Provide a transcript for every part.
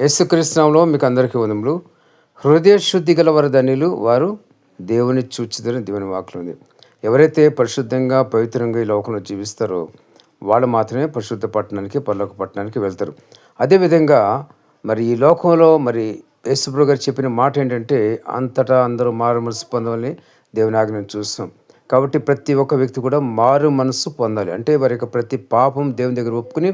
యేసుక్రీస్తు నామములో మీకు అందరికీ వందములు. హృదయ శుద్ధి గలవారు ధన్యులు, వారు దేవుని చూచుదురని దేవుని వాక్యం ఉంది. ఎవరైతే పరిశుద్ధంగా పవిత్రంగా ఈ లోకంలో జీవిస్తారో వాళ్ళు మాత్రమే పరిశుద్ధ పట్టణానికి, పరలోక పట్టణానికి వెళ్తారు. అదేవిధంగా మరి ఈ లోకంలో మరి యేసుప్రభు గారు చెప్పిన మాట ఏంటంటే, అంతటా అందరూ మారు మనసు పొందాలని దేవుని ఆజ్ఞను చూస్తాం. కాబట్టి ప్రతి ఒక్క వ్యక్తి కూడా మారు మనసు పొందాలి. అంటే వారి యొక్క ప్రతి పాపం దేవుని దగ్గర ఒప్పుకుని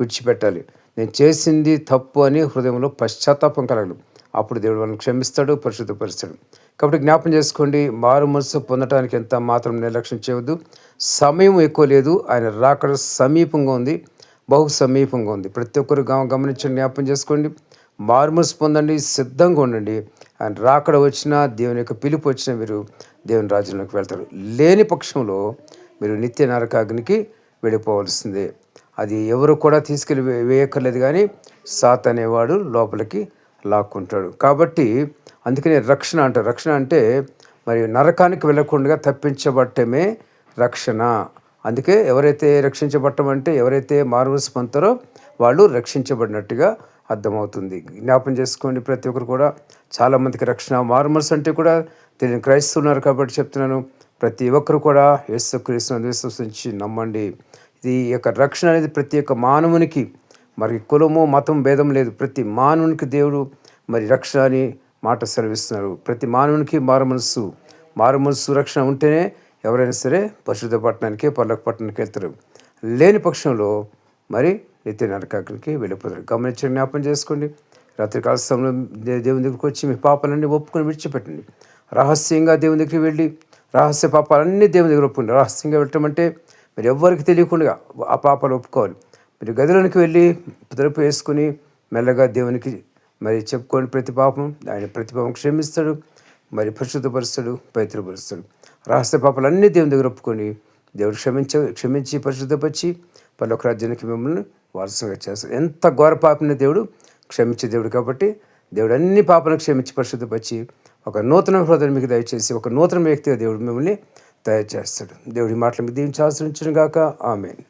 విడిచిపెట్టాలి. నేను చేసింది తప్పు అని హృదయంలో పశ్చాత్తాపం కలగదు. అప్పుడు దేవుడు వాళ్ళని క్షమిస్తాడు, పరిశుద్ధపరుస్తాడు. కాబట్టి జ్ఞాపం చేసుకోండి, మారు మనసు పొందటానికి ఎంత మాత్రం నిర్లక్ష్యం చేయవద్దు. సమయం ఎక్కువ లేదు, ఆయన రాకడ సమీపంగా ఉంది, బహు సమీపంగా ఉంది. ప్రతి ఒక్కరు గమనించండి, జ్ఞాపం చేసుకోండి. మారు మనసు పొందండి, సిద్ధంగా ఉండండి. ఆయన రాకడ వచ్చినా, దేవుని యొక్క పిలుపు వచ్చినా మీరు దేవుని రాజ్యంలోకి వెళ్తారు. లేని పక్షంలో మీరు నిత్య నరకాగ్నికి వెళ్ళిపోవలసిందే. అది ఎవరు కూడా తీసుకెళ్ళి వేయక్కర్లేదు, కానీ సాతాను అనేవాడు లోపలికి లాక్కుంటాడు. కాబట్టి అందుకనే రక్షణ అంటారు. రక్షణ అంటే మరి నరకానికి వెళ్ళకుండా తప్పించబట్టమే రక్షణ. అందుకే ఎవరైతే రక్షించబట్టమంటే ఎవరైతే మారుమనసు పొందుతారో వాళ్ళు రక్షించబడినట్టుగా అర్థమవుతుంది. జ్ఞాపం చేసుకోండి, ప్రతి ఒక్కరు కూడా చాలామందికి రక్షణ మారుమనసు అంటే కూడా తెలియని క్రైస్తవున్నారు. కాబట్టి చెప్తున్నాను, ప్రతి ఒక్కరు కూడా యేసుక్రీస్తును విశ్వసించి నమ్మండి. ఈ యొక్క రక్షణ అనేది ప్రతి ఒక్క మానవునికి, మరి కులము మతం భేదం లేదు, ప్రతి మానవునికి దేవుడు మరి రక్షణ అని మాట సెలవిస్తున్నారు. ప్రతి మానవునికి మారుమనసు రక్షణ ఉంటేనే ఎవరైనా సరే పరిశుద్ధ పట్టణానికి, పరలోక పట్టణానికి వెళ్తారు. లేని పక్షంలో మరి నిత్య నరకానికి వెళ్ళిపోతారు. గమనించి జ్ఞాపం చేసుకోండి. రాత్రికాల సమయంలో దేవుని దగ్గరికి వచ్చి మీ పాపాలన్నీ ఒప్పుకొని విడిచిపెట్టండి. రహస్యంగా దేవుని దగ్గరికి వెళ్ళి రహస్య పాపాలన్నీ దేవుని దగ్గర ఒప్పుకోండి. రహస్యంగా వెళ్ళటం అంటే మీరు ఎవ్వరికి తెలియకుండా ఆ పాపాలు ఒప్పుకోవాలి. మీరు గదిలోనికి వెళ్ళి తలుపు వేసుకుని మెల్లగా దేవునికి మరి చెప్పుకొని ప్రతి పాపం, ఆయన ప్రతి పాపం క్షమిస్తాడు, మరి పరిశుద్ధపరుస్తాడు, పవిత్రపరుస్తాడు. రహస్య పాపాలన్నీ దేవుని దగ్గర ఒప్పుకొని దేవుడు క్షమించి పరిశుద్ధపరిచి పరలోక రాజ్యానికి మిమ్మల్ని వారసుగా చేస్తాడు. ఎంత ఘోర పాపని దేవుడు క్షమించే దేవుడు. కాబట్టి దేవుడు అన్ని పాపాలను క్షమించి పరిశుద్ధపరిచి ఒక నూతన హృదయం మీకు దయచేసి ఒక నూతన వ్యక్తిగా దేవుడు మిమ్మల్ని తయారు చేస్తాడు. దేవుడి మాటలు మీకు దీవించి ఆశ్రయించును గాక. ఆమేన్.